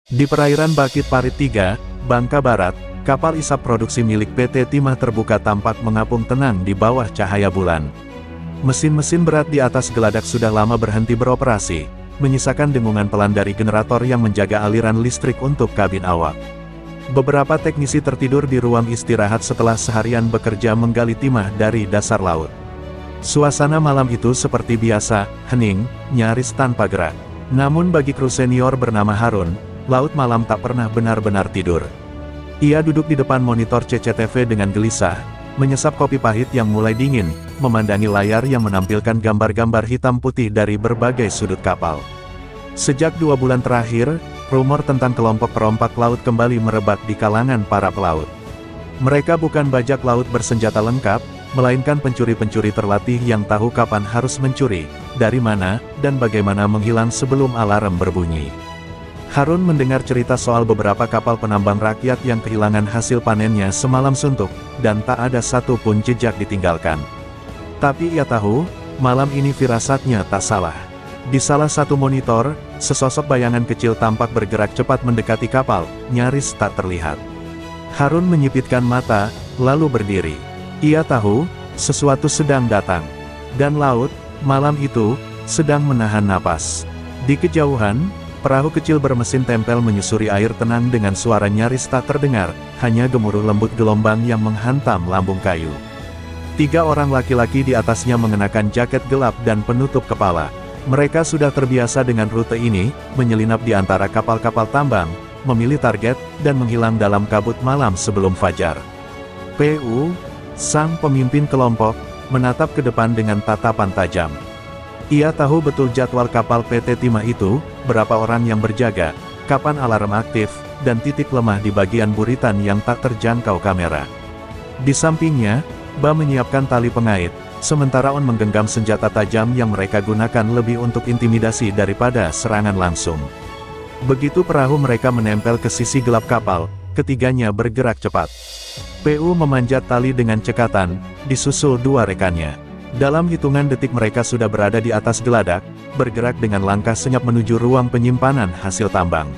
Di perairan Bakit Parit 3, Bangka Barat, kapal isap produksi milik PT Timah Terbuka tampak mengapung tenang di bawah cahaya bulan. Mesin-mesin berat di atas geladak sudah lama berhenti beroperasi, menyisakan dengungan pelan dari generator yang menjaga aliran listrik untuk kabin awak. Beberapa teknisi tertidur di ruang istirahat setelah seharian bekerja menggali timah dari dasar laut. Suasana malam itu seperti biasa, hening, nyaris tanpa gerak. Namun bagi kru senior bernama Harun, laut malam tak pernah benar-benar tidur. Ia duduk di depan monitor CCTV dengan gelisah, menyesap kopi pahit yang mulai dingin, memandangi layar yang menampilkan gambar-gambar hitam putih dari berbagai sudut kapal. Sejak 2 bulan terakhir, rumor tentang kelompok perompak laut kembali merebak di kalangan para pelaut. Mereka bukan bajak laut bersenjata lengkap, melainkan pencuri-pencuri terlatih yang tahu kapan harus mencuri, dari mana, dan bagaimana menghilang sebelum alarm berbunyi. Harun mendengar cerita soal beberapa kapal penambang rakyat yang kehilangan hasil panennya semalam suntuk, dan tak ada satu pun jejak ditinggalkan. Tapi ia tahu, malam ini firasatnya tak salah. Di salah satu monitor, sesosok bayangan kecil tampak bergerak cepat mendekati kapal, nyaris tak terlihat. Harun menyipitkan mata, lalu berdiri. Ia tahu, sesuatu sedang datang. Dan laut, malam itu, sedang menahan napas. Di kejauhan, perahu kecil bermesin tempel menyusuri air tenang dengan suara nyaris tak terdengar, hanya gemuruh lembut gelombang yang menghantam lambung kayu. 3 orang laki-laki di atasnya mengenakan jaket gelap dan penutup kepala. Mereka sudah terbiasa dengan rute ini, menyelinap di antara kapal-kapal tambang, memilih target, dan menghilang dalam kabut malam sebelum fajar. PU, sang pemimpin kelompok, menatap ke depan dengan tatapan tajam. Ia tahu betul jadwal kapal PT Timah itu, berapa orang yang berjaga, kapan alarm aktif, dan titik lemah di bagian buritan yang tak terjangkau kamera. Di sampingnya, Ba menyiapkan tali pengait, sementara On menggenggam senjata tajam yang mereka gunakan lebih untuk intimidasi daripada serangan langsung. Begitu perahu mereka menempel ke sisi gelap kapal, ketiganya bergerak cepat. PU memanjat tali dengan cekatan, disusul 2 rekannya. Dalam hitungan detik mereka sudah berada di atas geladak, bergerak dengan langkah senyap menuju ruang penyimpanan hasil tambang.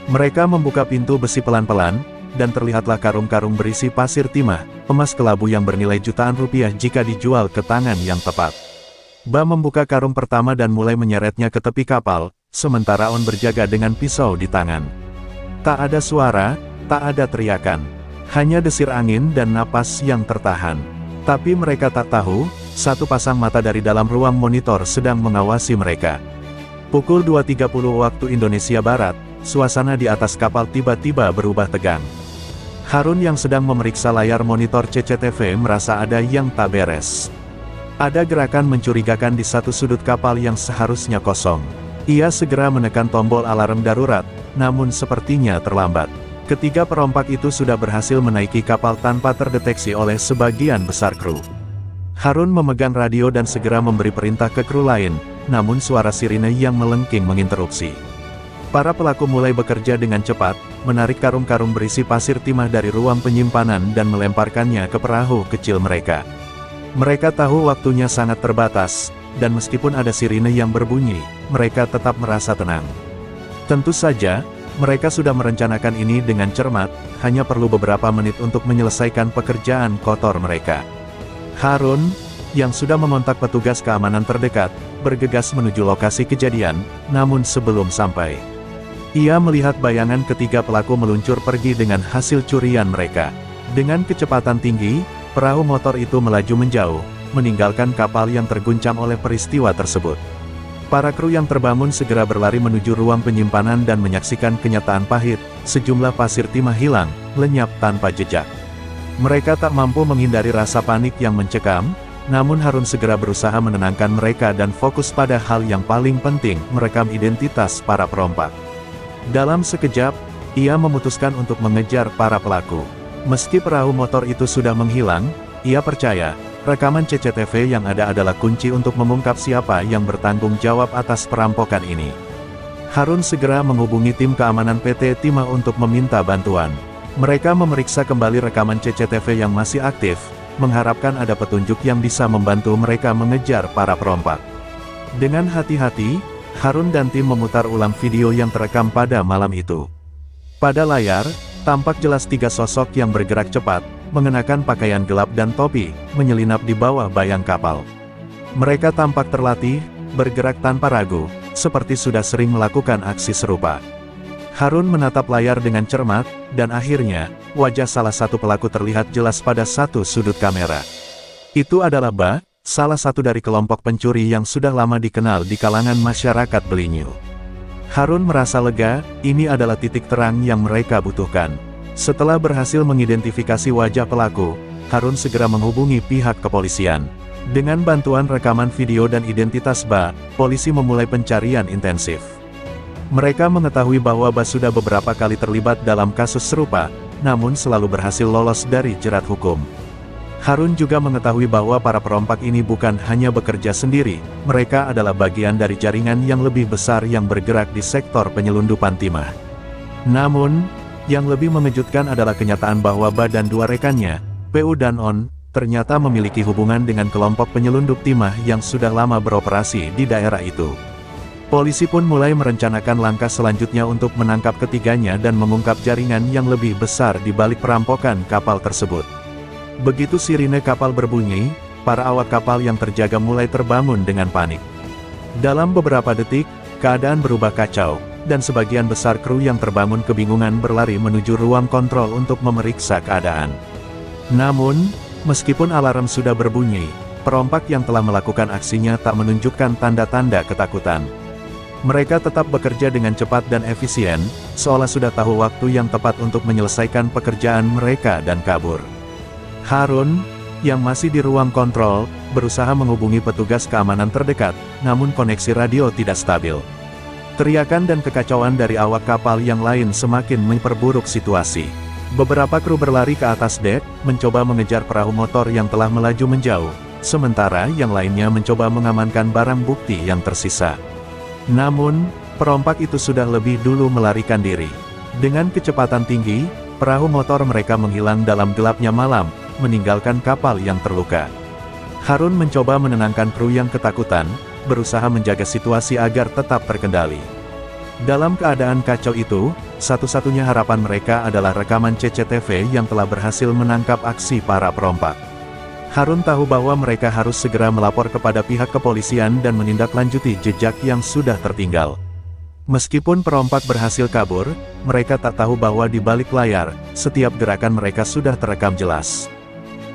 Mereka membuka pintu besi pelan-pelan, dan terlihatlah karung-karung berisi pasir timah, emas kelabu yang bernilai jutaan rupiah jika dijual ke tangan yang tepat. Ba membuka karung pertama dan mulai menyeretnya ke tepi kapal, sementara On berjaga dengan pisau di tangan. Tak ada suara, tak ada teriakan. Hanya desir angin dan napas yang tertahan. Tapi mereka tak tahu, satu pasang mata dari dalam ruang monitor sedang mengawasi mereka. Pukul 2.30 waktu Indonesia Barat, suasana di atas kapal tiba-tiba berubah tegang. Harun yang sedang memeriksa layar monitor CCTV merasa ada yang tak beres. Ada gerakan mencurigakan di satu sudut kapal yang seharusnya kosong. Ia segera menekan tombol alarm darurat, namun sepertinya terlambat. Ketiga perompak itu sudah berhasil menaiki kapal tanpa terdeteksi oleh sebagian besar kru. Harun memegang radio dan segera memberi perintah ke kru lain, namun suara sirine yang melengking menginterupsi. Para pelaku mulai bekerja dengan cepat, menarik karung-karung berisi pasir timah dari ruang penyimpanan dan melemparkannya ke perahu kecil mereka. Mereka tahu waktunya sangat terbatas, dan meskipun ada sirine yang berbunyi, mereka tetap merasa tenang. Tentu saja, mereka sudah merencanakan ini dengan cermat, hanya perlu beberapa menit untuk menyelesaikan pekerjaan kotor mereka. Harun, yang sudah memontak petugas keamanan terdekat, bergegas menuju lokasi kejadian, namun sebelum sampai, ia melihat bayangan ketiga pelaku meluncur pergi dengan hasil curian mereka. Dengan kecepatan tinggi, perahu motor itu melaju menjauh, meninggalkan kapal yang terguncang oleh peristiwa tersebut. Para kru yang terbangun segera berlari menuju ruang penyimpanan dan menyaksikan kenyataan pahit, sejumlah pasir timah hilang, lenyap tanpa jejak. Mereka tak mampu menghindari rasa panik yang mencekam, namun Harun segera berusaha menenangkan mereka dan fokus pada hal yang paling penting, merekam identitas para perompak. Dalam sekejap, ia memutuskan untuk mengejar para pelaku. Meski perahu motor itu sudah menghilang, ia percaya, rekaman CCTV yang ada adalah kunci untuk mengungkap siapa yang bertanggung jawab atas perampokan ini. Harun segera menghubungi tim keamanan PT Timah untuk meminta bantuan. Mereka memeriksa kembali rekaman CCTV yang masih aktif, mengharapkan ada petunjuk yang bisa membantu mereka mengejar para perompak. Dengan hati-hati, Harun dan tim memutar ulang video yang terekam pada malam itu. Pada layar, tampak jelas tiga sosok yang bergerak cepat, mengenakan pakaian gelap dan topi, menyelinap di bawah bayang kapal. Mereka tampak terlatih, bergerak tanpa ragu, seperti sudah sering melakukan aksi serupa. Harun menatap layar dengan cermat, dan akhirnya, wajah salah satu pelaku terlihat jelas pada satu sudut kamera. Itu adalah Ba, salah satu dari kelompok pencuri yang sudah lama dikenal di kalangan masyarakat Belinyu. Harun merasa lega, ini adalah titik terang yang mereka butuhkan. Setelah berhasil mengidentifikasi wajah pelaku, Harun segera menghubungi pihak kepolisian. Dengan bantuan rekaman video dan identitas Ba, polisi memulai pencarian intensif. Mereka mengetahui bahwa Ba sudah beberapa kali terlibat dalam kasus serupa, namun selalu berhasil lolos dari jerat hukum. Harun juga mengetahui bahwa para perompak ini bukan hanya bekerja sendiri, mereka adalah bagian dari jaringan yang lebih besar yang bergerak di sektor penyelundupan timah. Namun, yang lebih mengejutkan adalah kenyataan bahwa Ba dan dua rekannya, PU dan On, ternyata memiliki hubungan dengan kelompok penyelundup timah yang sudah lama beroperasi di daerah itu. Polisi pun mulai merencanakan langkah selanjutnya untuk menangkap ketiganya dan mengungkap jaringan yang lebih besar di balik perampokan kapal tersebut. Begitu sirine kapal berbunyi, para awak kapal yang terjaga mulai terbangun dengan panik. Dalam beberapa detik, keadaan berubah kacau, dan sebagian besar kru yang terbangun kebingungan berlari menuju ruang kontrol untuk memeriksa keadaan. Namun, meskipun alarm sudah berbunyi, perompak yang telah melakukan aksinya tak menunjukkan tanda-tanda ketakutan. Mereka tetap bekerja dengan cepat dan efisien, seolah sudah tahu waktu yang tepat untuk menyelesaikan pekerjaan mereka dan kabur. Harun, yang masih di ruang kontrol, berusaha menghubungi petugas keamanan terdekat, namun koneksi radio tidak stabil. Teriakan dan kekacauan dari awak kapal yang lain semakin memperburuk situasi. Beberapa kru berlari ke atas dek, mencoba mengejar perahu motor yang telah melaju menjauh, sementara yang lainnya mencoba mengamankan barang bukti yang tersisa. Namun, perompak itu sudah lebih dulu melarikan diri. Dengan kecepatan tinggi, perahu motor mereka menghilang dalam gelapnya malam, meninggalkan kapal yang terluka. Harun mencoba menenangkan kru yang ketakutan, berusaha menjaga situasi agar tetap terkendali. Dalam keadaan kacau itu, satu-satunya harapan mereka adalah rekaman CCTV yang telah berhasil menangkap aksi para perompak. Harun tahu bahwa mereka harus segera melapor kepada pihak kepolisian dan menindaklanjuti jejak yang sudah tertinggal. Meskipun perompak berhasil kabur, mereka tak tahu bahwa di balik layar, setiap gerakan mereka sudah terekam jelas.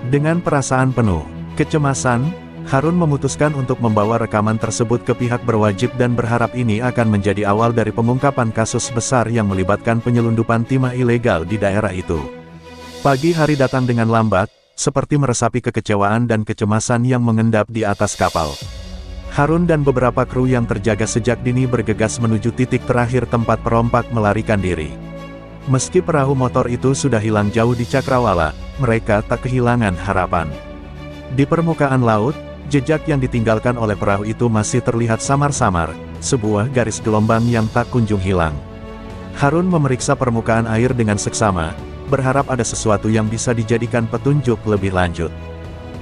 Dengan perasaan penuh kecemasan, Harun memutuskan untuk membawa rekaman tersebut ke pihak berwajib dan berharap ini akan menjadi awal dari pengungkapan kasus besar yang melibatkan penyelundupan timah ilegal di daerah itu. Pagi hari datang dengan lambat, seperti meresapi kekecewaan dan kecemasan yang mengendap di atas kapal. Harun dan beberapa kru yang terjaga sejak dini bergegas menuju titik terakhir tempat perompak melarikan diri. Meski perahu motor itu sudah hilang jauh di cakrawala, mereka tak kehilangan harapan. Di permukaan laut, jejak yang ditinggalkan oleh perahu itu masih terlihat samar-samar, sebuah garis gelombang yang tak kunjung hilang. Harun memeriksa permukaan air dengan seksama, berharap ada sesuatu yang bisa dijadikan petunjuk lebih lanjut.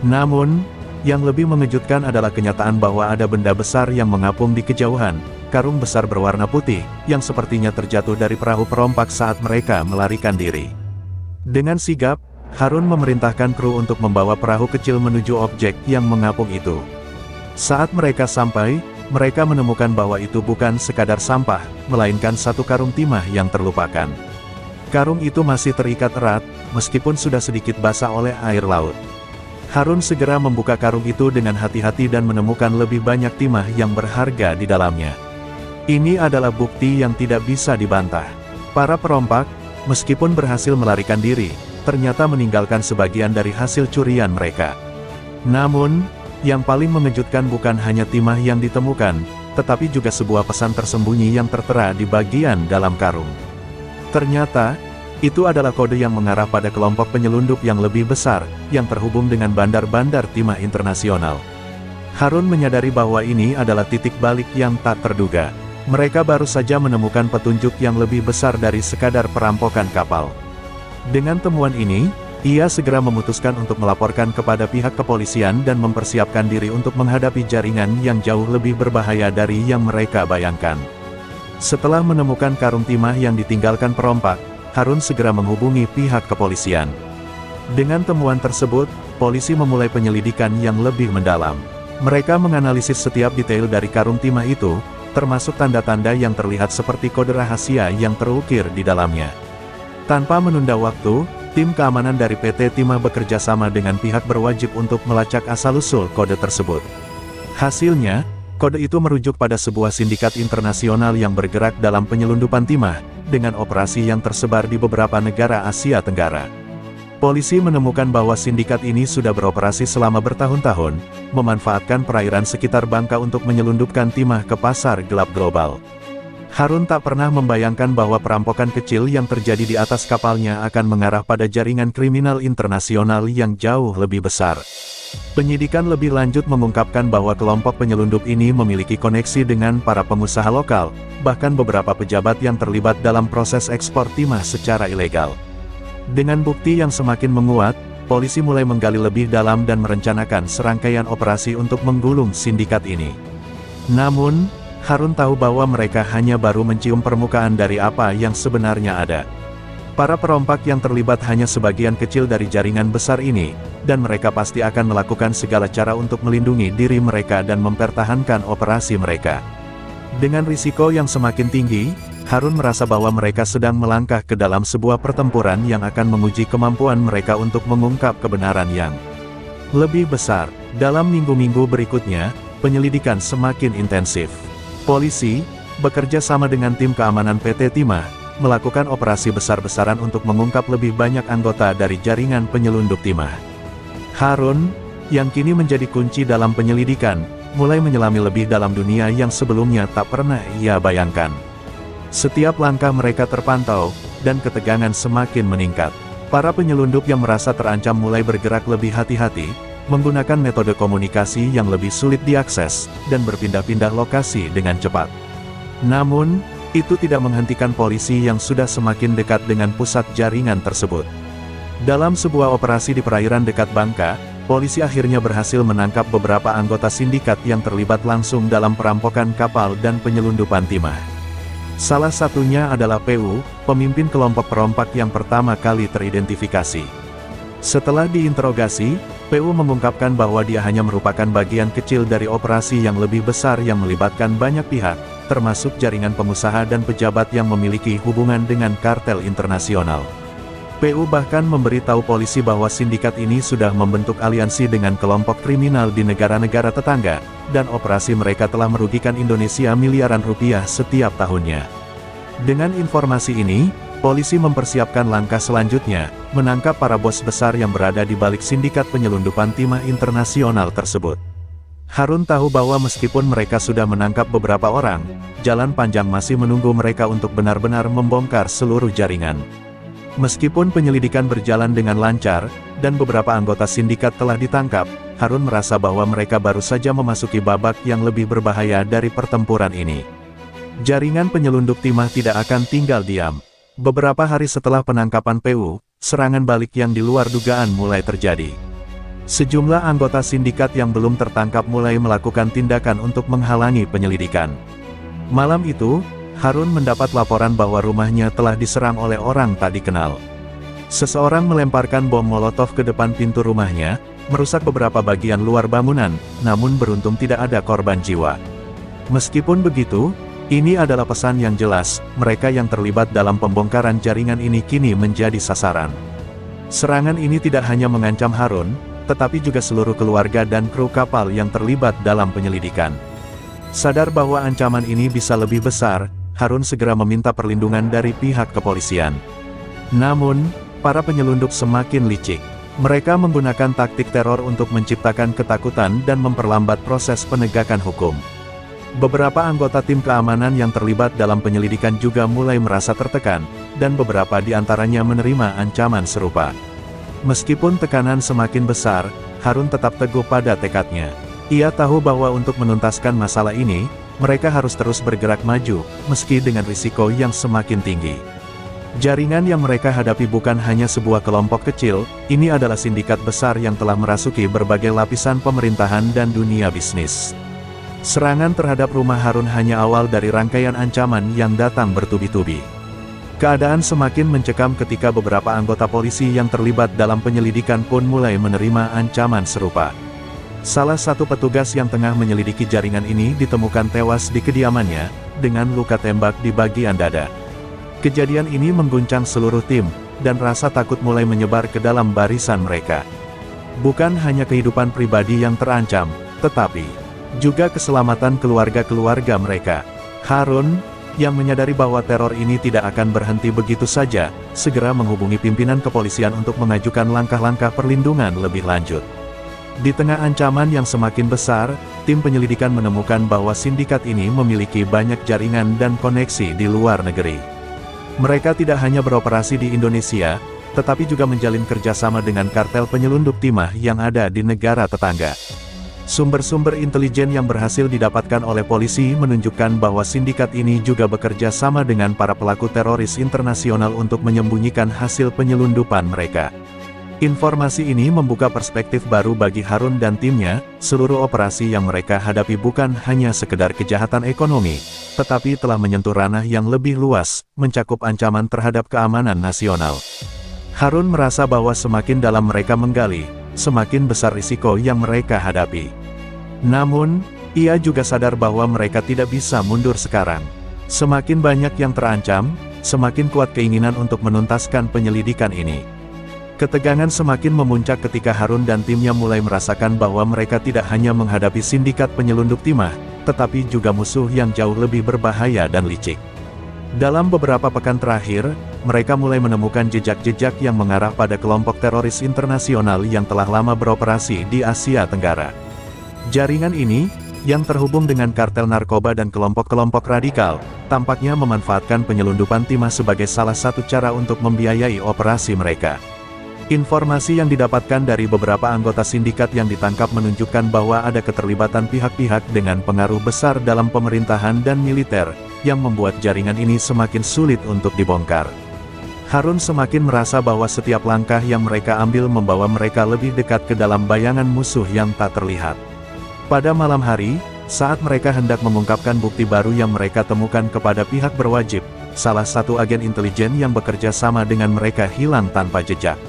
Namun, yang lebih mengejutkan adalah kenyataan bahwa ada benda besar yang mengapung di kejauhan, karung besar berwarna putih, yang sepertinya terjatuh dari perahu perompak saat mereka melarikan diri. Dengan sigap, Harun memerintahkan kru untuk membawa perahu kecil menuju objek yang mengapung itu. Saat mereka sampai, mereka menemukan bahwa itu bukan sekadar sampah, melainkan satu karung timah yang terlupakan. Karung itu masih terikat erat, meskipun sudah sedikit basah oleh air laut. Harun segera membuka karung itu dengan hati-hati dan menemukan lebih banyak timah yang berharga di dalamnya. Ini adalah bukti yang tidak bisa dibantah. Para perompak, meskipun berhasil melarikan diri, ternyata meninggalkan sebagian dari hasil curian mereka. Namun, yang paling mengejutkan bukan hanya timah yang ditemukan, tetapi juga sebuah pesan tersembunyi yang tertera di bagian dalam karung. Ternyata, itu adalah kode yang mengarah pada kelompok penyelundup yang lebih besar, yang terhubung dengan bandar-bandar timah internasional. Harun menyadari bahwa ini adalah titik balik yang tak terduga. Mereka baru saja menemukan petunjuk yang lebih besar dari sekadar perampokan kapal. Dengan temuan ini, ia segera memutuskan untuk melaporkan kepada pihak kepolisian dan mempersiapkan diri untuk menghadapi jaringan yang jauh lebih berbahaya dari yang mereka bayangkan. Setelah menemukan karung timah yang ditinggalkan perompak, Harun segera menghubungi pihak kepolisian. Dengan temuan tersebut, polisi memulai penyelidikan yang lebih mendalam. Mereka menganalisis setiap detail dari karung timah itu, termasuk tanda-tanda yang terlihat seperti kode rahasia yang terukir di dalamnya. Tanpa menunda waktu, tim keamanan dari PT Timah bekerja sama dengan pihak berwajib untuk melacak asal-usul kode tersebut. Hasilnya, kode itu merujuk pada sebuah sindikat internasional yang bergerak dalam penyelundupan timah, dengan operasi yang tersebar di beberapa negara Asia Tenggara. Polisi menemukan bahwa sindikat ini sudah beroperasi selama bertahun-tahun, memanfaatkan perairan sekitar Bangka untuk menyelundupkan timah ke pasar gelap global. Harun tak pernah membayangkan bahwa perampokan kecil yang terjadi di atas kapalnya akan mengarah pada jaringan kriminal internasional yang jauh lebih besar. Penyidikan lebih lanjut mengungkapkan bahwa kelompok penyelundup ini memiliki koneksi dengan para pengusaha lokal, bahkan beberapa pejabat yang terlibat dalam proses ekspor timah secara ilegal. Dengan bukti yang semakin menguat, polisi mulai menggali lebih dalam dan merencanakan serangkaian operasi untuk menggulung sindikat ini. Namun, Harun tahu bahwa mereka hanya baru mencium permukaan dari apa yang sebenarnya ada. Para perompak yang terlibat hanya sebagian kecil dari jaringan besar ini, dan mereka pasti akan melakukan segala cara untuk melindungi diri mereka dan mempertahankan operasi mereka. Dengan risiko yang semakin tinggi, Harun merasa bahwa mereka sedang melangkah ke dalam sebuah pertempuran yang akan menguji kemampuan mereka untuk mengungkap kebenaran yang lebih besar. Dalam minggu-minggu berikutnya, penyelidikan semakin intensif. Polisi, bekerja sama dengan tim keamanan PT Timah, melakukan operasi besar-besaran untuk mengungkap lebih banyak anggota dari jaringan penyelundup timah. Harun, yang kini menjadi kunci dalam penyelidikan, mulai menyelami lebih dalam dunia yang sebelumnya tak pernah ia bayangkan. Setiap langkah mereka terpantau, dan ketegangan semakin meningkat. Para penyelundup yang merasa terancam mulai bergerak lebih hati-hati, menggunakan metode komunikasi yang lebih sulit diakses, dan berpindah-pindah lokasi dengan cepat. Namun, itu tidak menghentikan polisi yang sudah semakin dekat dengan pusat jaringan tersebut. Dalam sebuah operasi di perairan dekat Bangka, polisi akhirnya berhasil menangkap beberapa anggota sindikat yang terlibat langsung dalam perampokan kapal dan penyelundupan timah. Salah satunya adalah PU, pemimpin kelompok perompak yang pertama kali teridentifikasi. Setelah diinterogasi, PU mengungkapkan bahwa dia hanya merupakan bagian kecil dari operasi yang lebih besar yang melibatkan banyak pihak, termasuk jaringan pengusaha dan pejabat yang memiliki hubungan dengan kartel internasional. PU bahkan memberitahu polisi bahwa sindikat ini sudah membentuk aliansi dengan kelompok kriminal di negara-negara tetangga, dan operasi mereka telah merugikan Indonesia miliaran rupiah setiap tahunnya. Dengan informasi ini, polisi mempersiapkan langkah selanjutnya, menangkap para bos besar yang berada di balik sindikat penyelundupan timah internasional tersebut. Harun tahu bahwa meskipun mereka sudah menangkap beberapa orang, jalan panjang masih menunggu mereka untuk benar-benar membongkar seluruh jaringan. Meskipun penyelidikan berjalan dengan lancar, dan beberapa anggota sindikat telah ditangkap, Harun merasa bahwa mereka baru saja memasuki babak yang lebih berbahaya dari pertempuran ini. Jaringan penyelundup timah tidak akan tinggal diam. Beberapa hari setelah penangkapan PU, serangan balik yang di luar dugaan mulai terjadi. Sejumlah anggota sindikat yang belum tertangkap mulai melakukan tindakan untuk menghalangi penyelidikan. Malam itu, Harun mendapat laporan bahwa rumahnya telah diserang oleh orang tak dikenal. Seseorang melemparkan bom molotov ke depan pintu rumahnya, merusak beberapa bagian luar bangunan, namun beruntung tidak ada korban jiwa. Meskipun begitu, ini adalah pesan yang jelas, mereka yang terlibat dalam pembongkaran jaringan ini kini menjadi sasaran. Serangan ini tidak hanya mengancam Harun, tetapi juga seluruh keluarga dan kru kapal yang terlibat dalam penyelidikan. Sadar bahwa ancaman ini bisa lebih besar, Harun segera meminta perlindungan dari pihak kepolisian. Namun, para penyelundup semakin licik. Mereka menggunakan taktik teror untuk menciptakan ketakutan dan memperlambat proses penegakan hukum. Beberapa anggota tim keamanan yang terlibat dalam penyelidikan juga mulai merasa tertekan, dan beberapa di antaranya menerima ancaman serupa. Meskipun tekanan semakin besar, Harun tetap teguh pada tekadnya. Ia tahu bahwa untuk menuntaskan masalah ini, mereka harus terus bergerak maju, meski dengan risiko yang semakin tinggi. Jaringan yang mereka hadapi bukan hanya sebuah kelompok kecil, ini adalah sindikat besar yang telah merasuki berbagai lapisan pemerintahan dan dunia bisnis. Serangan terhadap rumah Harun hanya awal dari rangkaian ancaman yang datang bertubi-tubi. Keadaan semakin mencekam ketika beberapa anggota polisi yang terlibat dalam penyelidikan pun mulai menerima ancaman serupa. Salah satu petugas yang tengah menyelidiki jaringan ini ditemukan tewas di kediamannya, dengan luka tembak di bagian dada. Kejadian ini mengguncang seluruh tim, dan rasa takut mulai menyebar ke dalam barisan mereka. Bukan hanya kehidupan pribadi yang terancam, tetapi juga keselamatan keluarga-keluarga mereka. Harun, yang menyadari bahwa teror ini tidak akan berhenti begitu saja, segera menghubungi pimpinan kepolisian untuk mengajukan langkah-langkah perlindungan lebih lanjut. Di tengah ancaman yang semakin besar, tim penyelidikan menemukan bahwa sindikat ini memiliki banyak jaringan dan koneksi di luar negeri. Mereka tidak hanya beroperasi di Indonesia, tetapi juga menjalin kerjasama dengan kartel penyelundup timah yang ada di negara tetangga. Sumber-sumber intelijen yang berhasil didapatkan oleh polisi menunjukkan bahwa sindikat ini juga bekerja sama dengan para pelaku teroris internasional untuk menyembunyikan hasil penyelundupan mereka. Informasi ini membuka perspektif baru bagi Harun dan timnya. Seluruh operasi yang mereka hadapi bukan hanya sekedar kejahatan ekonomi, tetapi telah menyentuh ranah yang lebih luas, mencakup ancaman terhadap keamanan nasional. Harun merasa bahwa semakin dalam mereka menggali, semakin besar risiko yang mereka hadapi. Namun, ia juga sadar bahwa mereka tidak bisa mundur sekarang. Semakin banyak yang terancam, semakin kuat keinginan untuk menuntaskan penyelidikan ini. Ketegangan semakin memuncak ketika Harun dan timnya mulai merasakan bahwa mereka tidak hanya menghadapi sindikat penyelundup timah, tetapi juga musuh yang jauh lebih berbahaya dan licik. Dalam beberapa pekan terakhir, mereka mulai menemukan jejak-jejak yang mengarah pada kelompok teroris internasional yang telah lama beroperasi di Asia Tenggara. Jaringan ini, yang terhubung dengan kartel narkoba dan kelompok-kelompok radikal, tampaknya memanfaatkan penyelundupan timah sebagai salah satu cara untuk membiayai operasi mereka. Informasi yang didapatkan dari beberapa anggota sindikat yang ditangkap menunjukkan bahwa ada keterlibatan pihak-pihak dengan pengaruh besar dalam pemerintahan dan militer, yang membuat jaringan ini semakin sulit untuk dibongkar. Harun semakin merasa bahwa setiap langkah yang mereka ambil membawa mereka lebih dekat ke dalam bayangan musuh yang tak terlihat. Pada malam hari, saat mereka hendak mengungkapkan bukti baru yang mereka temukan kepada pihak berwajib, salah satu agen intelijen yang bekerja sama dengan mereka hilang tanpa jejak.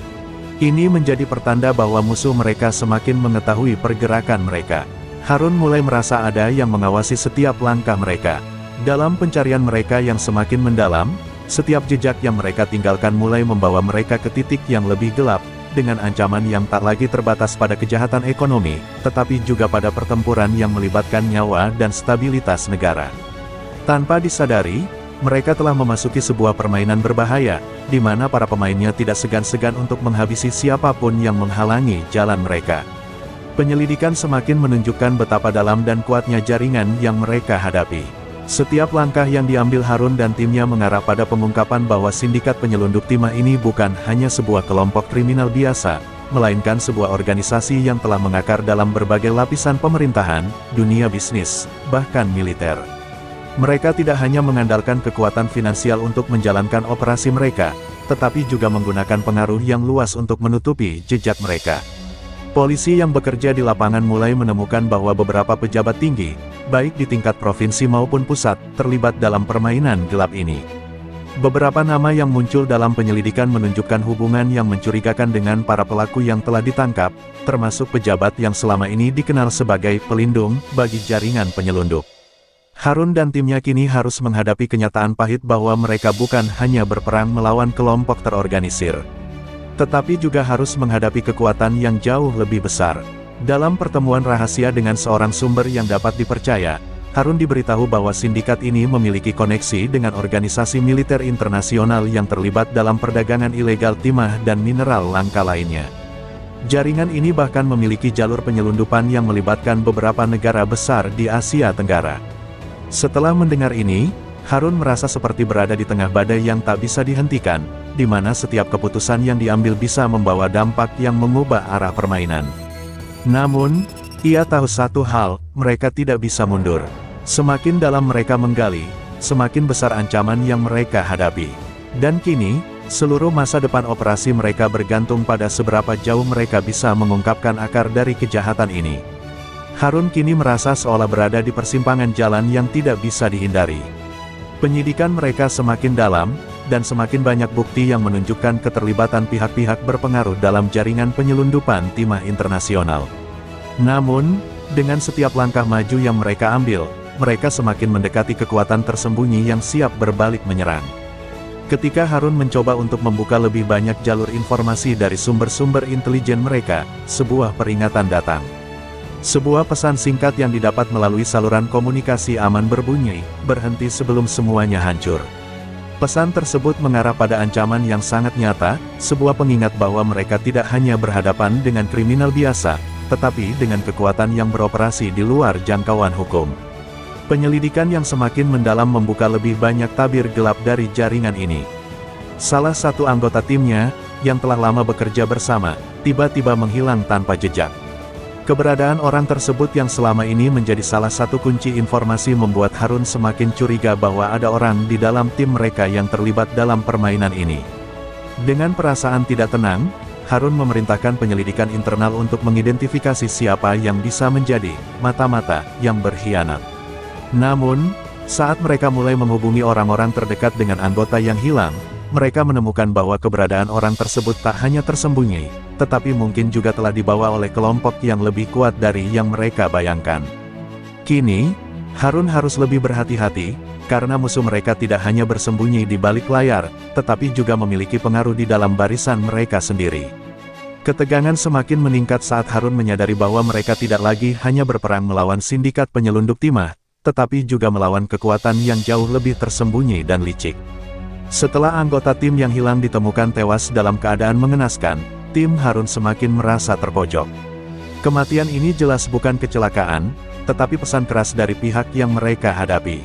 Ini menjadi pertanda bahwa musuh mereka semakin mengetahui pergerakan mereka. Harun mulai merasa ada yang mengawasi setiap langkah mereka. Dalam pencarian mereka yang semakin mendalam, setiap jejak yang mereka tinggalkan mulai membawa mereka ke titik yang lebih gelap, dengan ancaman yang tak lagi terbatas pada kejahatan ekonomi, tetapi juga pada pertempuran yang melibatkan nyawa dan stabilitas negara. Tanpa disadari, mereka telah memasuki sebuah permainan berbahaya, di mana para pemainnya tidak segan-segan untuk menghabisi siapapun yang menghalangi jalan mereka. Penyelidikan semakin menunjukkan betapa dalam dan kuatnya jaringan yang mereka hadapi. Setiap langkah yang diambil Harun dan timnya mengarah pada pengungkapan bahwa sindikat penyelundup timah ini bukan hanya sebuah kelompok kriminal biasa, melainkan sebuah organisasi yang telah mengakar dalam berbagai lapisan pemerintahan, dunia bisnis, bahkan militer. Mereka tidak hanya mengandalkan kekuatan finansial untuk menjalankan operasi mereka, tetapi juga menggunakan pengaruh yang luas untuk menutupi jejak mereka. Polisi yang bekerja di lapangan mulai menemukan bahwa beberapa pejabat tinggi, baik di tingkat provinsi maupun pusat, terlibat dalam permainan gelap ini. Beberapa nama yang muncul dalam penyelidikan menunjukkan hubungan yang mencurigakan dengan para pelaku yang telah ditangkap, termasuk pejabat yang selama ini dikenal sebagai pelindung bagi jaringan penyelundup. Harun dan timnya kini harus menghadapi kenyataan pahit bahwa mereka bukan hanya berperang melawan kelompok terorganisir, tetapi juga harus menghadapi kekuatan yang jauh lebih besar. Dalam pertemuan rahasia dengan seorang sumber yang dapat dipercaya, Harun diberitahu bahwa sindikat ini memiliki koneksi dengan organisasi militer internasional yang terlibat dalam perdagangan ilegal timah dan mineral langka lainnya. Jaringan ini bahkan memiliki jalur penyelundupan yang melibatkan beberapa negara besar di Asia Tenggara. Setelah mendengar ini, Harun merasa seperti berada di tengah badai yang tak bisa dihentikan, di mana setiap keputusan yang diambil bisa membawa dampak yang mengubah arah permainan. Namun, ia tahu satu hal, mereka tidak bisa mundur. Semakin dalam mereka menggali, semakin besar ancaman yang mereka hadapi. Dan kini, seluruh masa depan operasi mereka bergantung pada seberapa jauh mereka bisa mengungkapkan akar dari kejahatan ini. Harun kini merasa seolah berada di persimpangan jalan yang tidak bisa dihindari. Penyidikan mereka semakin dalam, dan semakin banyak bukti yang menunjukkan keterlibatan pihak-pihak berpengaruh dalam jaringan penyelundupan timah internasional. Namun, dengan setiap langkah maju yang mereka ambil, mereka semakin mendekati kekuatan tersembunyi yang siap berbalik menyerang. Ketika Harun mencoba untuk membuka lebih banyak jalur informasi dari sumber-sumber intelijen mereka, sebuah peringatan datang. Sebuah pesan singkat yang didapat melalui saluran komunikasi aman berbunyi, "Berhenti sebelum semuanya hancur." Pesan tersebut mengarah pada ancaman yang sangat nyata, sebuah pengingat bahwa mereka tidak hanya berhadapan dengan kriminal biasa, tetapi dengan kekuatan yang beroperasi di luar jangkauan hukum. Penyelidikan yang semakin mendalam membuka lebih banyak tabir gelap dari jaringan ini. Salah satu anggota timnya, yang telah lama bekerja bersama, tiba-tiba menghilang tanpa jejak. Keberadaan orang tersebut yang selama ini menjadi salah satu kunci informasi membuat Harun semakin curiga bahwa ada orang di dalam tim mereka yang terlibat dalam permainan ini. Dengan perasaan tidak tenang, Harun memerintahkan penyelidikan internal untuk mengidentifikasi siapa yang bisa menjadi mata-mata yang berkhianat. Namun, saat mereka mulai menghubungi orang-orang terdekat dengan anggota yang hilang, mereka menemukan bahwa keberadaan orang tersebut tak hanya tersembunyi, tetapi mungkin juga telah dibawa oleh kelompok yang lebih kuat dari yang mereka bayangkan. Kini, Harun harus lebih berhati-hati, karena musuh mereka tidak hanya bersembunyi di balik layar, tetapi juga memiliki pengaruh di dalam barisan mereka sendiri. Ketegangan semakin meningkat saat Harun menyadari bahwa mereka tidak lagi hanya berperang melawan sindikat penyelundup timah, tetapi juga melawan kekuatan yang jauh lebih tersembunyi dan licik. Setelah anggota tim yang hilang ditemukan tewas dalam keadaan mengenaskan, tim Harun semakin merasa terpojok. Kematian ini jelas bukan kecelakaan, tetapi pesan keras dari pihak yang mereka hadapi.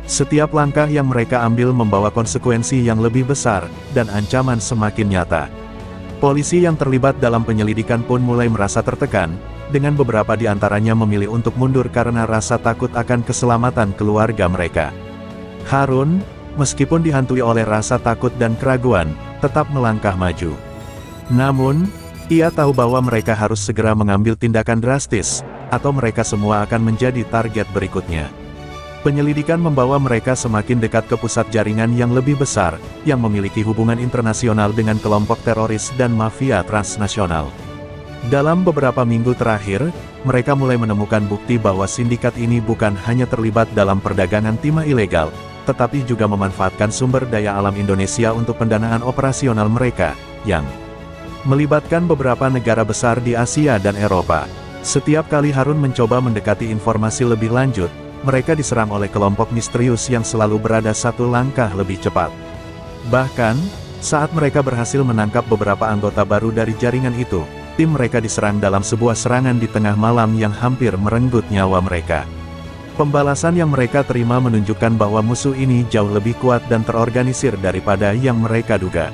Setiap langkah yang mereka ambil membawa konsekuensi yang lebih besar, dan ancaman semakin nyata. Polisi yang terlibat dalam penyelidikan pun mulai merasa tertekan, dengan beberapa di antaranya memilih untuk mundur karena rasa takut akan keselamatan keluarga mereka. Harun, meskipun dihantui oleh rasa takut dan keraguan, tetap melangkah maju. Namun, ia tahu bahwa mereka harus segera mengambil tindakan drastis, atau mereka semua akan menjadi target berikutnya. Penyelidikan membawa mereka semakin dekat ke pusat jaringan yang lebih besar, yang memiliki hubungan internasional dengan kelompok teroris dan mafia transnasional. Dalam beberapa minggu terakhir, mereka mulai menemukan bukti bahwa sindikat ini bukan hanya terlibat dalam perdagangan timah ilegal, tetapi juga memanfaatkan sumber daya alam Indonesia untuk pendanaan operasional mereka, yang melibatkan beberapa negara besar di Asia dan Eropa. Setiap kali Harun mencoba mendekati informasi lebih lanjut, mereka diserang oleh kelompok misterius yang selalu berada satu langkah lebih cepat. Bahkan, saat mereka berhasil menangkap beberapa anggota baru dari jaringan itu, tim mereka diserang dalam sebuah serangan di tengah malam yang hampir merenggut nyawa mereka. Pembalasan yang mereka terima menunjukkan bahwa musuh ini jauh lebih kuat dan terorganisir daripada yang mereka duga.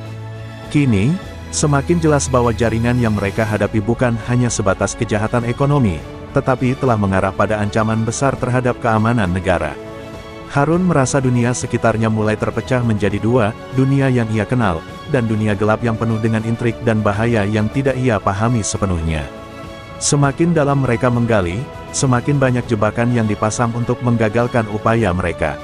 Kini, semakin jelas bahwa jaringan yang mereka hadapi bukan hanya sebatas kejahatan ekonomi, tetapi telah mengarah pada ancaman besar terhadap keamanan negara. Harun merasa dunia sekitarnya mulai terpecah menjadi dua, dunia yang ia kenal, dan dunia gelap yang penuh dengan intrik dan bahaya yang tidak ia pahami sepenuhnya. Semakin dalam mereka menggali, semakin banyak jebakan yang dipasang untuk menggagalkan upaya mereka.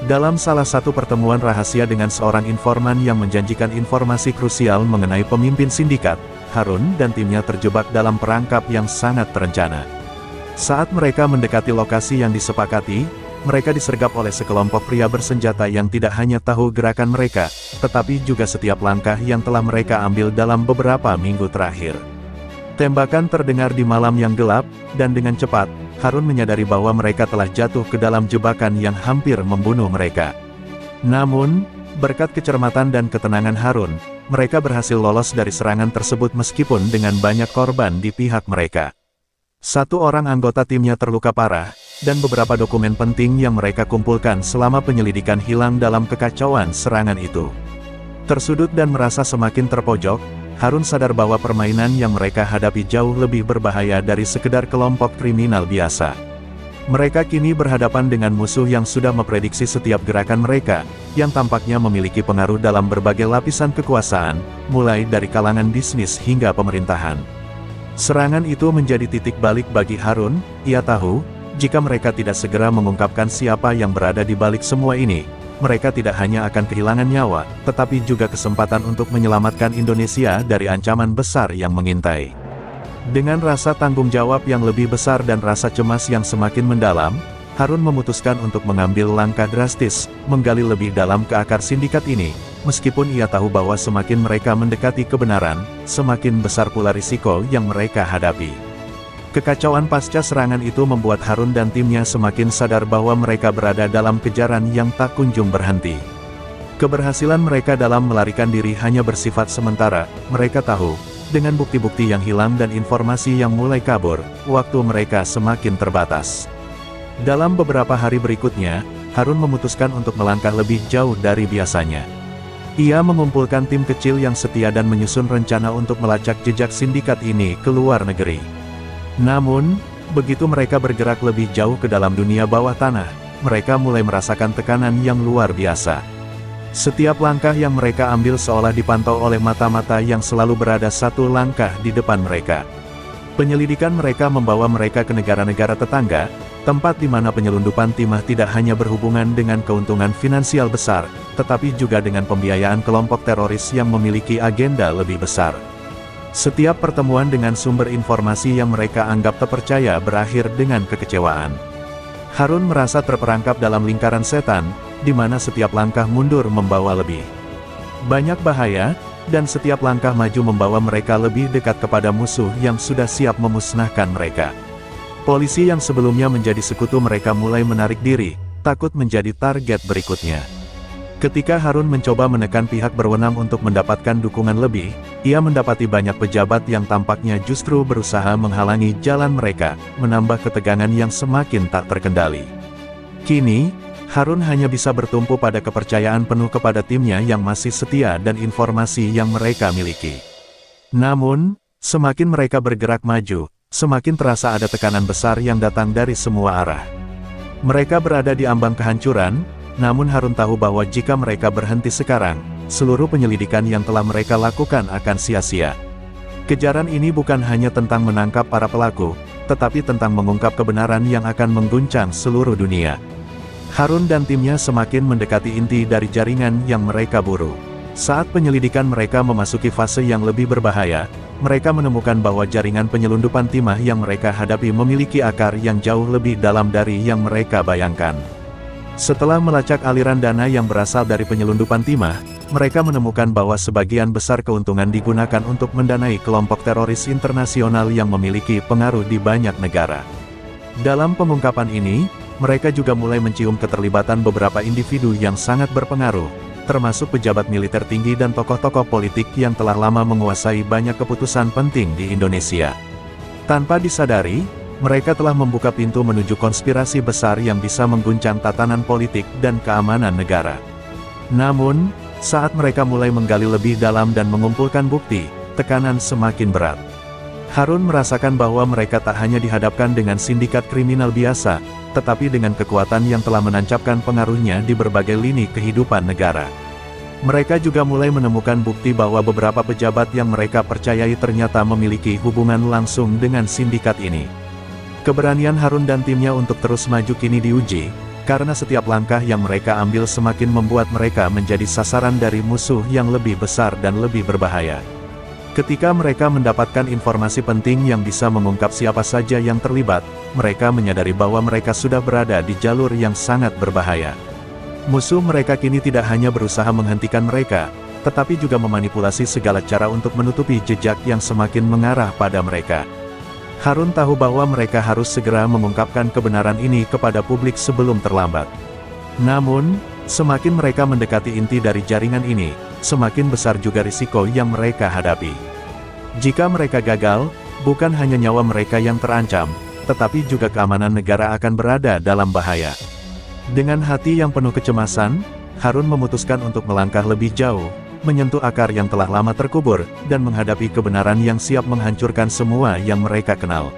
Dalam salah satu pertemuan rahasia dengan seorang informan yang menjanjikan informasi krusial mengenai pemimpin sindikat, Harun dan timnya terjebak dalam perangkap yang sangat terencana. Saat mereka mendekati lokasi yang disepakati, mereka disergap oleh sekelompok pria bersenjata yang tidak hanya tahu gerakan mereka, tetapi juga setiap langkah yang telah mereka ambil dalam beberapa minggu terakhir. Tembakan terdengar di malam yang gelap, dan dengan cepat, Harun menyadari bahwa mereka telah jatuh ke dalam jebakan yang hampir membunuh mereka. Namun, berkat kecermatan dan ketenangan Harun, mereka berhasil lolos dari serangan tersebut meskipun dengan banyak korban di pihak mereka. Satu orang anggota timnya terluka parah, dan beberapa dokumen penting yang mereka kumpulkan selama penyelidikan hilang dalam kekacauan serangan itu. Tersudut dan merasa semakin terpojok, Harun sadar bahwa permainan yang mereka hadapi jauh lebih berbahaya dari sekedar kelompok kriminal biasa. Mereka kini berhadapan dengan musuh yang sudah memprediksi setiap gerakan mereka, yang tampaknya memiliki pengaruh dalam berbagai lapisan kekuasaan, mulai dari kalangan bisnis hingga pemerintahan. Serangan itu menjadi titik balik bagi Harun. Ia tahu, jika mereka tidak segera mengungkapkan siapa yang berada di balik semua ini, mereka tidak hanya akan kehilangan nyawa, tetapi juga kesempatan untuk menyelamatkan Indonesia dari ancaman besar yang mengintai. Dengan rasa tanggung jawab yang lebih besar dan rasa cemas yang semakin mendalam, Harun memutuskan untuk mengambil langkah drastis, menggali lebih dalam ke akar sindikat ini, meskipun ia tahu bahwa semakin mereka mendekati kebenaran, semakin besar pula risiko yang mereka hadapi. Kekacauan pasca serangan itu membuat Harun dan timnya semakin sadar bahwa mereka berada dalam kejaran yang tak kunjung berhenti. Keberhasilan mereka dalam melarikan diri hanya bersifat sementara, mereka tahu, dengan bukti-bukti yang hilang dan informasi yang mulai kabur, waktu mereka semakin terbatas. Dalam beberapa hari berikutnya, Harun memutuskan untuk melangkah lebih jauh dari biasanya. Ia mengumpulkan tim kecil yang setia dan menyusun rencana untuk melacak jejak sindikat ini ke luar negeri. Namun, begitu mereka bergerak lebih jauh ke dalam dunia bawah tanah, mereka mulai merasakan tekanan yang luar biasa. Setiap langkah yang mereka ambil seolah dipantau oleh mata-mata yang selalu berada satu langkah di depan mereka. Penyelidikan mereka membawa mereka ke negara-negara tetangga, tempat di mana penyelundupan timah tidak hanya berhubungan dengan keuntungan finansial besar, tetapi juga dengan pembiayaan kelompok teroris yang memiliki agenda lebih besar. Setiap pertemuan dengan sumber informasi yang mereka anggap terpercaya berakhir dengan kekecewaan. Harun merasa terperangkap dalam lingkaran setan, di mana setiap langkah mundur membawa lebih banyak bahaya, dan setiap langkah maju membawa mereka lebih dekat kepada musuh yang sudah siap memusnahkan mereka. Polisi yang sebelumnya menjadi sekutu mereka mulai menarik diri, takut menjadi target berikutnya. Ketika Harun mencoba menekan pihak berwenang untuk mendapatkan dukungan lebih, ia mendapati banyak pejabat yang tampaknya justru berusaha menghalangi jalan mereka, menambah ketegangan yang semakin tak terkendali. Kini, Harun hanya bisa bertumpu pada kepercayaan penuh kepada timnya yang masih setia dan informasi yang mereka miliki. Namun, semakin mereka bergerak maju, semakin terasa ada tekanan besar yang datang dari semua arah. Mereka berada di ambang kehancuran, namun Harun tahu bahwa jika mereka berhenti sekarang, seluruh penyelidikan yang telah mereka lakukan akan sia-sia. Kejaran ini bukan hanya tentang menangkap para pelaku, tetapi tentang mengungkap kebenaran yang akan mengguncang seluruh dunia. Harun dan timnya semakin mendekati inti dari jaringan yang mereka buru. Saat penyelidikan mereka memasuki fase yang lebih berbahaya, mereka menemukan bahwa jaringan penyelundupan timah yang mereka hadapi memiliki akar yang jauh lebih dalam dari yang mereka bayangkan. Setelah melacak aliran dana yang berasal dari penyelundupan timah, mereka menemukan bahwa sebagian besar keuntungan digunakan untuk mendanai kelompok teroris internasional yang memiliki pengaruh di banyak negara. Dalam pengungkapan ini, mereka juga mulai mencium keterlibatan beberapa individu yang sangat berpengaruh, termasuk pejabat militer tinggi dan tokoh-tokoh politik yang telah lama menguasai banyak keputusan penting di Indonesia. Tanpa disadari, mereka telah membuka pintu menuju konspirasi besar yang bisa mengguncang tatanan politik dan keamanan negara. Namun, saat mereka mulai menggali lebih dalam dan mengumpulkan bukti, tekanan semakin berat. Harun merasakan bahwa mereka tak hanya dihadapkan dengan sindikat kriminal biasa, tetapi dengan kekuatan yang telah menancapkan pengaruhnya di berbagai lini kehidupan negara. Mereka juga mulai menemukan bukti bahwa beberapa pejabat yang mereka percayai ternyata memiliki hubungan langsung dengan sindikat ini. Keberanian Harun dan timnya untuk terus maju kini diuji, karena setiap langkah yang mereka ambil semakin membuat mereka menjadi sasaran dari musuh yang lebih besar dan lebih berbahaya. Ketika mereka mendapatkan informasi penting yang bisa mengungkap siapa saja yang terlibat, mereka menyadari bahwa mereka sudah berada di jalur yang sangat berbahaya. Musuh mereka kini tidak hanya berusaha menghentikan mereka, tetapi juga memanipulasi segala cara untuk menutupi jejak yang semakin mengarah pada mereka. Harun tahu bahwa mereka harus segera mengungkapkan kebenaran ini kepada publik sebelum terlambat. Namun, semakin mereka mendekati inti dari jaringan ini, semakin besar juga risiko yang mereka hadapi. Jika mereka gagal, bukan hanya nyawa mereka yang terancam, tetapi juga keamanan negara akan berada dalam bahaya. Dengan hati yang penuh kecemasan, Harun memutuskan untuk melangkah lebih jauh, menyentuh akar yang telah lama terkubur, dan menghadapi kebenaran yang siap menghancurkan semua yang mereka kenal.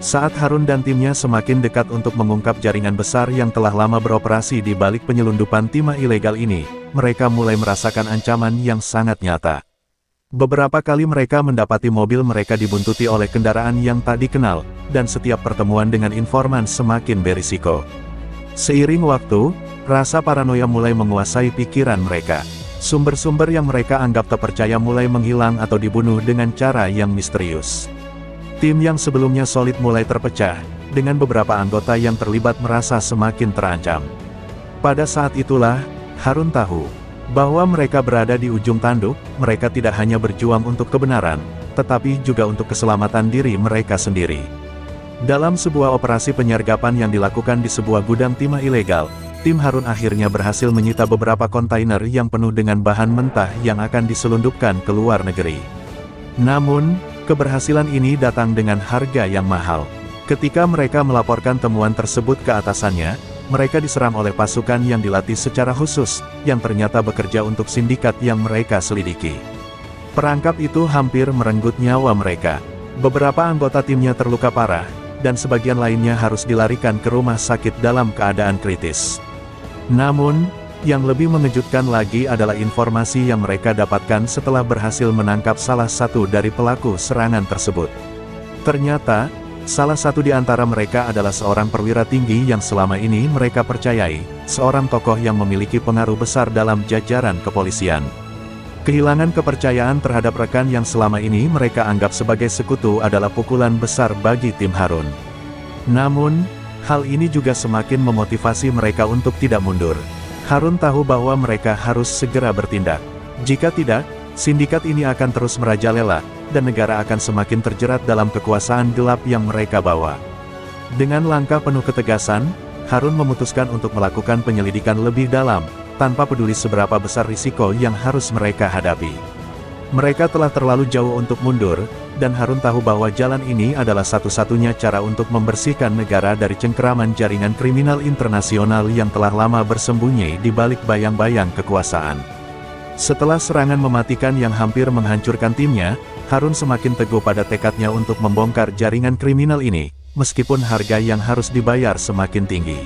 Saat Harun dan timnya semakin dekat untuk mengungkap jaringan besar yang telah lama beroperasi di balik penyelundupan timah ilegal ini, mereka mulai merasakan ancaman yang sangat nyata. Beberapa kali mereka mendapati mobil mereka dibuntuti oleh kendaraan yang tak dikenal, dan setiap pertemuan dengan informan semakin berisiko. Seiring waktu, Rasa paranoia mulai menguasai pikiran mereka. Sumber-sumber yang mereka anggap terpercaya mulai menghilang atau dibunuh dengan cara yang misterius. Tim yang sebelumnya solid mulai terpecah, dengan beberapa anggota yang terlibat merasa semakin terancam. Pada saat itulah, Harun tahu bahwa mereka berada di ujung tanduk. Mereka tidak hanya berjuang untuk kebenaran, tetapi juga untuk keselamatan diri mereka sendiri. Dalam sebuah operasi penyergapan yang dilakukan di sebuah gudang timah ilegal, tim Harun akhirnya berhasil menyita beberapa kontainer yang penuh dengan bahan mentah yang akan diselundupkan ke luar negeri. Namun, keberhasilan ini datang dengan harga yang mahal. Ketika mereka melaporkan temuan tersebut ke atasannya, mereka diserang oleh pasukan yang dilatih secara khusus, yang ternyata bekerja untuk sindikat yang mereka selidiki. Perangkap itu hampir merenggut nyawa mereka. Beberapa anggota timnya terluka parah, dan sebagian lainnya harus dilarikan ke rumah sakit dalam keadaan kritis. Namun, yang lebih mengejutkan lagi adalah informasi yang mereka dapatkan setelah berhasil menangkap salah satu dari pelaku serangan tersebut. Ternyata, salah satu di antara mereka adalah seorang perwira tinggi yang selama ini mereka percayai, seorang tokoh yang memiliki pengaruh besar dalam jajaran kepolisian. Kehilangan kepercayaan terhadap rekan yang selama ini mereka anggap sebagai sekutu adalah pukulan besar bagi tim Harun. Namun, hal ini juga semakin memotivasi mereka untuk tidak mundur. Harun tahu bahwa mereka harus segera bertindak. Jika tidak, sindikat ini akan terus merajalela, dan negara akan semakin terjerat dalam kekuasaan gelap yang mereka bawa. Dengan langkah penuh ketegasan, Harun memutuskan untuk melakukan penyelidikan lebih dalam, tanpa peduli seberapa besar risiko yang harus mereka hadapi. Mereka telah terlalu jauh untuk mundur, dan Harun tahu bahwa jalan ini adalah satu-satunya cara untuk membersihkan negara dari cengkeraman jaringan kriminal internasional yang telah lama bersembunyi di balik bayang-bayang kekuasaan. Setelah serangan mematikan yang hampir menghancurkan timnya, Harun semakin teguh pada tekadnya untuk membongkar jaringan kriminal ini, meskipun harga yang harus dibayar semakin tinggi.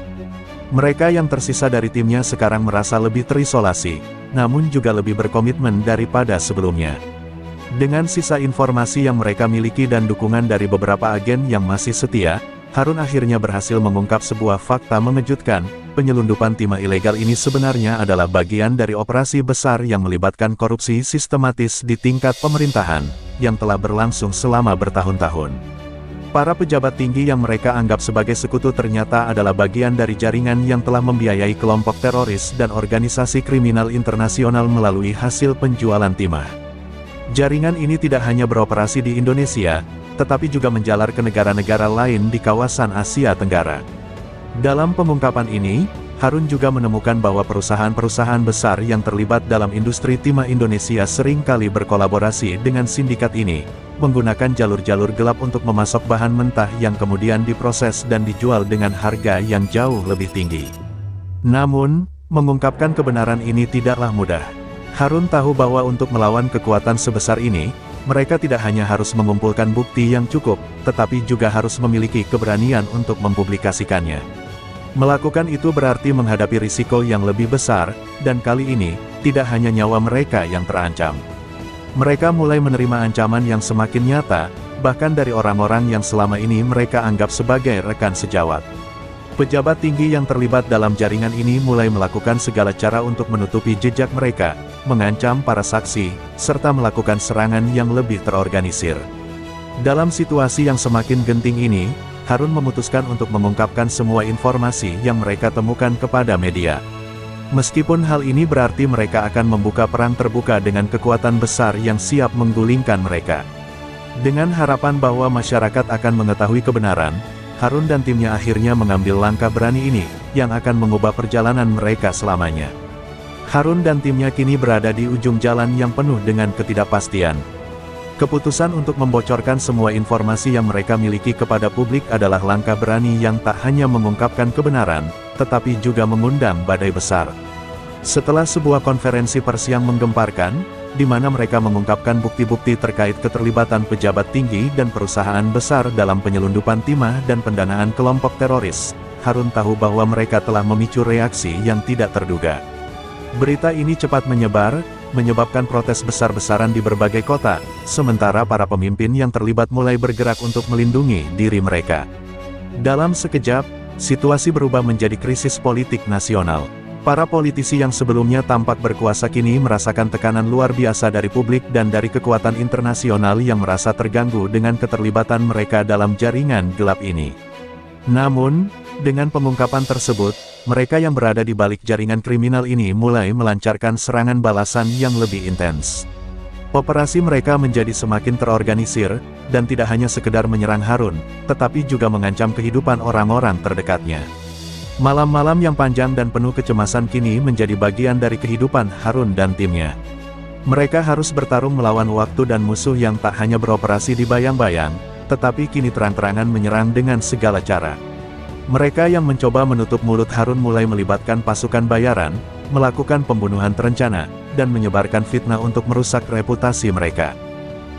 Mereka yang tersisa dari timnya sekarang merasa lebih terisolasi, namun juga lebih berkomitmen daripada sebelumnya. Dengan sisa informasi yang mereka miliki dan dukungan dari beberapa agen yang masih setia, Harun akhirnya berhasil mengungkap sebuah fakta mengejutkan. Penyelundupan timah ilegal ini sebenarnya adalah bagian dari operasi besar yang melibatkan korupsi sistematis di tingkat pemerintahan, yang telah berlangsung selama bertahun-tahun. Para pejabat tinggi yang mereka anggap sebagai sekutu ternyata adalah bagian dari jaringan yang telah membiayai kelompok teroris dan organisasi kriminal internasional melalui hasil penjualan timah. Jaringan ini tidak hanya beroperasi di Indonesia, tetapi juga menjalar ke negara-negara lain di kawasan Asia Tenggara. Dalam pengungkapan ini, Harun juga menemukan bahwa perusahaan-perusahaan besar yang terlibat dalam industri timah Indonesia sering kali berkolaborasi dengan sindikat ini, menggunakan jalur-jalur gelap untuk memasok bahan mentah yang kemudian diproses dan dijual dengan harga yang jauh lebih tinggi. Namun, mengungkapkan kebenaran ini tidaklah mudah. Harun tahu bahwa untuk melawan kekuatan sebesar ini, mereka tidak hanya harus mengumpulkan bukti yang cukup, tetapi juga harus memiliki keberanian untuk mempublikasikannya. Melakukan itu berarti menghadapi risiko yang lebih besar, dan kali ini, tidak hanya nyawa mereka yang terancam. Mereka mulai menerima ancaman yang semakin nyata, bahkan dari orang-orang yang selama ini mereka anggap sebagai rekan sejawat. Pejabat tinggi yang terlibat dalam jaringan ini mulai melakukan segala cara untuk menutupi jejak mereka, mengancam para saksi, serta melakukan serangan yang lebih terorganisir. Dalam situasi yang semakin genting ini, Harun memutuskan untuk mengungkapkan semua informasi yang mereka temukan kepada media. Meskipun hal ini berarti mereka akan membuka perang terbuka dengan kekuatan besar yang siap menggulingkan mereka. Dengan harapan bahwa masyarakat akan mengetahui kebenaran, Harun dan timnya akhirnya mengambil langkah berani ini, yang akan mengubah perjalanan mereka selamanya. Harun dan timnya kini berada di ujung jalan yang penuh dengan ketidakpastian. Keputusan untuk membocorkan semua informasi yang mereka miliki kepada publik adalah langkah berani yang tak hanya mengungkapkan kebenaran, tetapi juga mengundang badai besar. Setelah sebuah konferensi pers yang menggemparkan, di mana mereka mengungkapkan bukti-bukti terkait keterlibatan pejabat tinggi dan perusahaan besar dalam penyelundupan timah dan pendanaan kelompok teroris, Harun tahu bahwa mereka telah memicu reaksi yang tidak terduga. Berita ini cepat menyebar, menyebabkan protes besar-besaran di berbagai kota, sementara para pemimpin yang terlibat mulai bergerak untuk melindungi diri mereka. Dalam sekejap, situasi berubah menjadi krisis politik nasional. Para politisi yang sebelumnya tampak berkuasa kini merasakan tekanan luar biasa dari publik dan dari kekuatan internasional yang merasa terganggu dengan keterlibatan mereka dalam jaringan gelap ini. Namun, dengan pengungkapan tersebut, mereka yang berada di balik jaringan kriminal ini mulai melancarkan serangan balasan yang lebih intens. Operasi mereka menjadi semakin terorganisir, dan tidak hanya sekedar menyerang Harun, tetapi juga mengancam kehidupan orang-orang terdekatnya. Malam-malam yang panjang dan penuh kecemasan kini menjadi bagian dari kehidupan Harun dan timnya. Mereka harus bertarung melawan waktu dan musuh yang tak hanya beroperasi di bayang-bayang, tetapi kini terang-terangan menyerang dengan segala cara. Mereka yang mencoba menutup mulut Harun mulai melibatkan pasukan bayaran, melakukan pembunuhan terencana, dan menyebarkan fitnah untuk merusak reputasi mereka.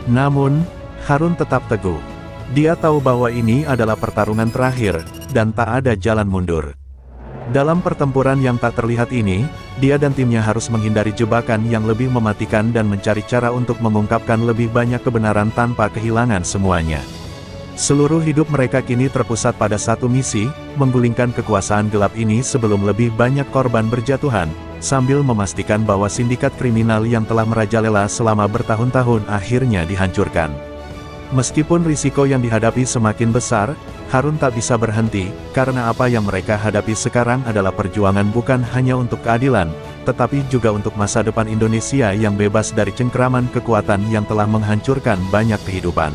Namun, Harun tetap teguh. Dia tahu bahwa ini adalah pertarungan terakhir, dan tak ada jalan mundur. Dalam pertempuran yang tak terlihat ini, dia dan timnya harus menghindari jebakan yang lebih mematikan dan mencari cara untuk mengungkapkan lebih banyak kebenaran tanpa kehilangan semuanya. Seluruh hidup mereka kini terpusat pada satu misi, menggulingkan kekuasaan gelap ini sebelum lebih banyak korban berjatuhan, sambil memastikan bahwa sindikat kriminal yang telah merajalela selama bertahun-tahun akhirnya dihancurkan. Meskipun risiko yang dihadapi semakin besar, Harun tak bisa berhenti, karena apa yang mereka hadapi sekarang adalah perjuangan bukan hanya untuk keadilan, tetapi juga untuk masa depan Indonesia yang bebas dari cengkeraman kekuatan yang telah menghancurkan banyak kehidupan.